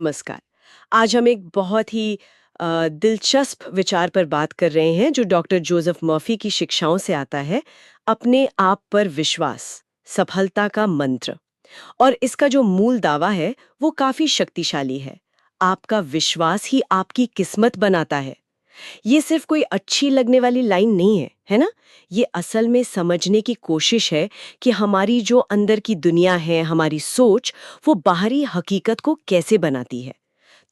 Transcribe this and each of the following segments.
नमस्कार। आज हम एक बहुत ही दिलचस्प विचार पर बात कर रहे हैं जो डॉक्टर जोसेफ मर्फी की शिक्षाओं से आता है। अपने आप पर विश्वास, सफलता का मंत्र। और इसका जो मूल दावा है वो काफी शक्तिशाली है। आपका विश्वास ही आपकी किस्मत बनाता है। ये सिर्फ कोई अच्छी लगने वाली लाइन नहीं है, है ना? ये असल में समझने की कोशिश है कि हमारी जो अंदर की दुनिया है, हमारी सोच, वो बाहरी हकीकत को कैसे बनाती है।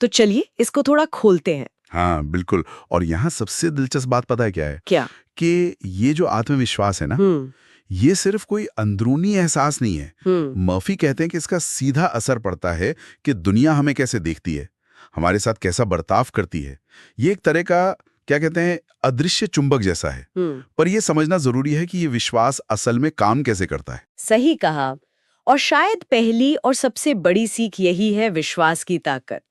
तो चलिए इसको थोड़ा खोलते हैं। हाँ, बिल्कुल। और यहाँ सबसे दिलचस्प बात पता है क्या है? क्या? कि ये जो आत्मविश्वास है ना, हम्म। ये सिर्फ कोई अंदरूनी एहसास नहीं है। हम्म। मर्फी कहते हैं कि इसका सीधा असर पड़ता है कि दुनिया हमें कैसे देखती है, हमारे साथ कैसा बर्ताव करती है। ये एक तरह का, क्या कहते हैं, अदृश्य चुंबक जैसा है। हम्म। पर यह समझना जरूरी है कि ये विश्वास असल में काम कैसे करता है। सही कहा। और शायद पहली और सबसे बड़ी सीख यही है विश्वास की ताकत।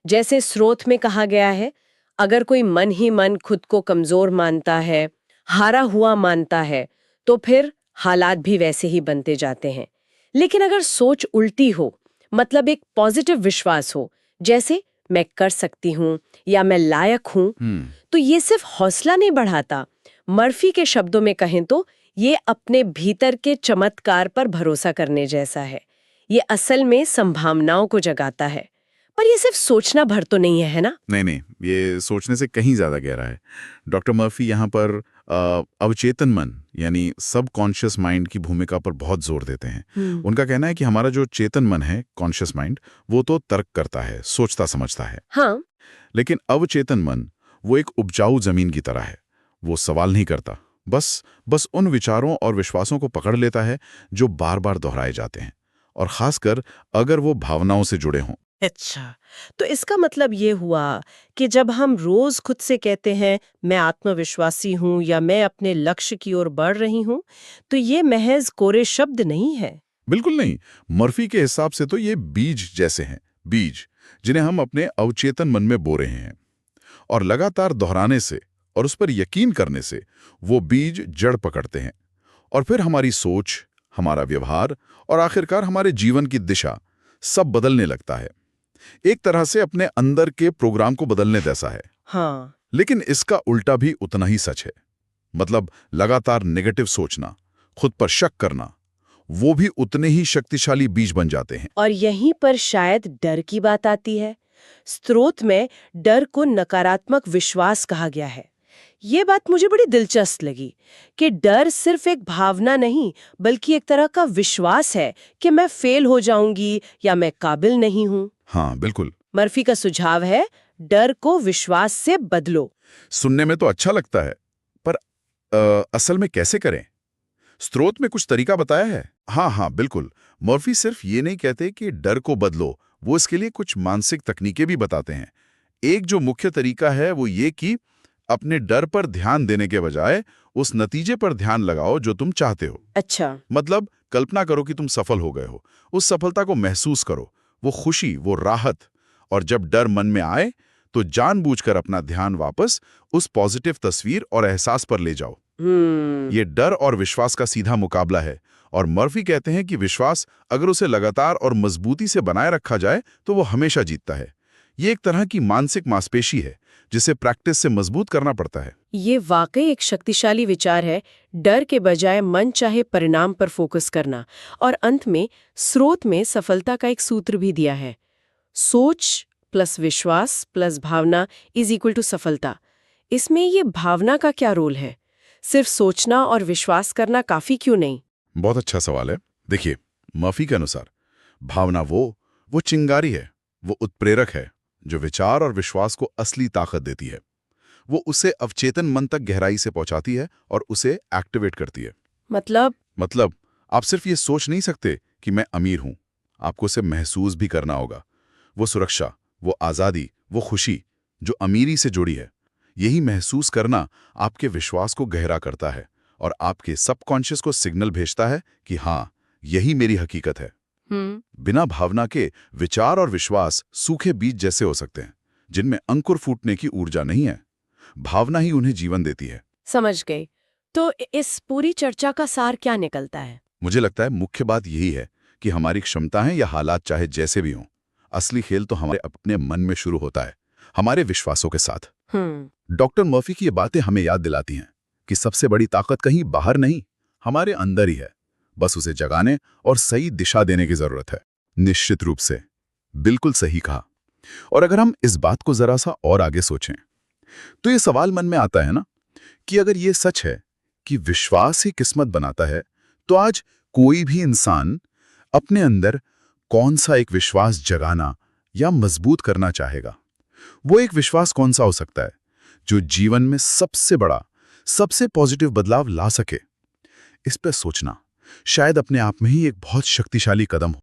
जैसे स्रोत में कहा गया है, अगर कोई मन ही मन खुद को कमजोर मानता है, हारा हुआ मानता है, तो फिर हालात भी वैसे ही बनते जाते हैं। लेकिन अगर सोच उल्टी हो, मतलब एक पॉजिटिव विश्वास हो, जैसे मैं कर सकती हूँ या मैं लायक हूँ, तो ये सिर्फ हौसला नहीं बढ़ाता। मर्फी के शब्दों में कहें तो ये अपने भीतर के चमत्कार पर भरोसा करने जैसा है। ये असल में संभावनाओं को जगाता है। पर ये सिर्फ सोचना भर तो नहीं है, है ना? नहीं नहीं, ये सोचने से कहीं ज्यादा गहरा है। डॉक्टर मर्फी यहाँ पर अवचेतन मन यानी सबकॉन्शियस माइंड की भूमिका पर बहुत जोर देते हैं। उनका कहना है कि हमारा जो चेतन मन है, कॉन्शियस माइंड, वो तो तर्क करता है, सोचता समझता है। हाँ। लेकिन अवचेतन मन वो एक उपजाऊ जमीन की तरह है। वो सवाल नहीं करता, बस बस उन विचारों और विश्वासों को पकड़ लेता है जो बार बार दोहराए जाते हैं, और खासकर अगर वो भावनाओं से जुड़े हों। अच्छा, तो इसका मतलब ये हुआ कि जब हम रोज खुद से कहते हैं मैं आत्मविश्वासी हूँ या मैं अपने लक्ष्य की ओर बढ़ रही हूँ, तो ये महज कोरे शब्द नहीं है। बिल्कुल नहीं। मर्फी के हिसाब से तो ये बीज जैसे हैं, बीज जिन्हें हम अपने अवचेतन मन में बो रहे हैं, और लगातार दोहराने से और उस पर यकीन करने से वो बीज जड़ पकड़ते हैं, और फिर हमारी सोच, हमारा व्यवहार और आखिरकार हमारे जीवन की दिशा सब बदलने लगता है। एक तरह से अपने अंदर के प्रोग्राम को बदलने जैसा है। हाँ। लेकिन इसका उल्टा भी उतना ही सच है। मतलब लगातार नेगेटिव सोचना, खुद पर शक करना, वो भी उतने ही शक्तिशाली बीज बन जाते हैं। और यहीं पर शायद डर की बात आती है। स्रोत में डर को नकारात्मक विश्वास कहा गया है। ये बात मुझे बड़ी दिलचस्प लगी कि डर सिर्फ एक भावना नहीं, बल्कि एक तरह का विश्वास है कि मैं फेल हो जाऊंगी या मैं काबिल नहीं हूं। हाँ, बिल्कुल। मर्फी का सुझाव है, डर को विश्वास से बदलो। सुनने में तो अच्छा लगता है, पर असल में कैसे करें? स्रोत में कुछ तरीका बताया है? हाँ हाँ, बिल्कुल। मर्फी सिर्फ ये नहीं कहते कि डर को बदलो, वो इसके लिए कुछ मानसिक तकनीकें भी बताते हैं। एक जो मुख्य तरीका है वो ये कि अपने डर पर ध्यान देने के बजाय उस नतीजे पर ध्यान लगाओ जो तुम चाहते हो। अच्छा। मतलब कल्पना करो कि तुम सफल हो गए हो, उस सफलता को महसूस करो, वो खुशी, वो राहत। और जब डर मन में आए तो जानबूझकर अपना ध्यान वापस उस पॉजिटिव तस्वीर और एहसास पर ले जाओ। ये डर और विश्वास का सीधा मुकाबला है, और मर्फी कहते हैं कि विश्वास अगर उसे लगातार और मजबूती से बनाए रखा जाए तो वो हमेशा जीतता है। ये एक तरह की मानसिक मांसपेशी है जिसे प्रैक्टिस से मजबूत करना पड़ता है। ये वाकई एक शक्तिशाली विचार है, डर के बजाय मन चाहे परिणाम पर फोकस करना। और अंत में स्रोत में सफलता का एक सूत्र भी दिया है, सोच प्लस विश्वास प्लस भावना इज इक्वल टू सफलता। इसमें ये भावना का क्या रोल है? सिर्फ सोचना और विश्वास करना काफी क्यों नहीं? बहुत अच्छा सवाल है। देखिए, मर्फी के अनुसार भावना वो चिंगारी है, वो उत्प्रेरक है जो विचार और विश्वास को असली ताकत देती है। वो उसे अवचेतन मन तक गहराई से पहुंचाती है और उसे एक्टिवेट करती है। मतलब आप सिर्फ ये सोच नहीं सकते कि मैं अमीर हूं, आपको उसे महसूस भी करना होगा। वो सुरक्षा, वो आजादी, वो खुशी जो अमीरी से जुड़ी है, यही महसूस करना आपके विश्वास को गहरा करता है और आपके सबकॉन्शियस को सिग्नल भेजता है कि हाँ, यही मेरी हकीकत है। बिना भावना के विचार और विश्वास सूखे बीज जैसे हो सकते हैं जिनमें अंकुर फूटने की ऊर्जा नहीं है। भावना ही उन्हें जीवन देती है। समझ गई। तो इस पूरी चर्चा का सार क्या निकलता है? मुझे लगता है मुख्य बात यही है कि हमारी क्षमताएं या हालात चाहे जैसे भी हों, असली खेल तो हमारे अपने मन में शुरू होता है, हमारे विश्वासों के साथ। डॉक्टर मर्फी की ये बातें हमें याद दिलाती हैं कि सबसे बड़ी ताकत कहीं बाहर नहीं, हमारे अंदर ही है। बस उसे जगाने और सही दिशा देने की जरूरत है। निश्चित रूप से, बिल्कुल सही कहा। और अगर हम इस बात को जरा सा और आगे सोचें, तो ये सवाल मन में आता है ना कि अगर ये सच है कि विश्वास ही किस्मत बनाता है, तो आज कोई भी इंसान अपने अंदर कौन सा एक विश्वास जगाना या मजबूत करना चाहेगा? वो एक विश्वास कौन सा हो सकता है जो जीवन में सबसे बड़ा, सबसे पॉजिटिव बदलाव ला सके? इस पर सोचना शायद अपने आप में ही एक बहुत शक्तिशाली कदम हो।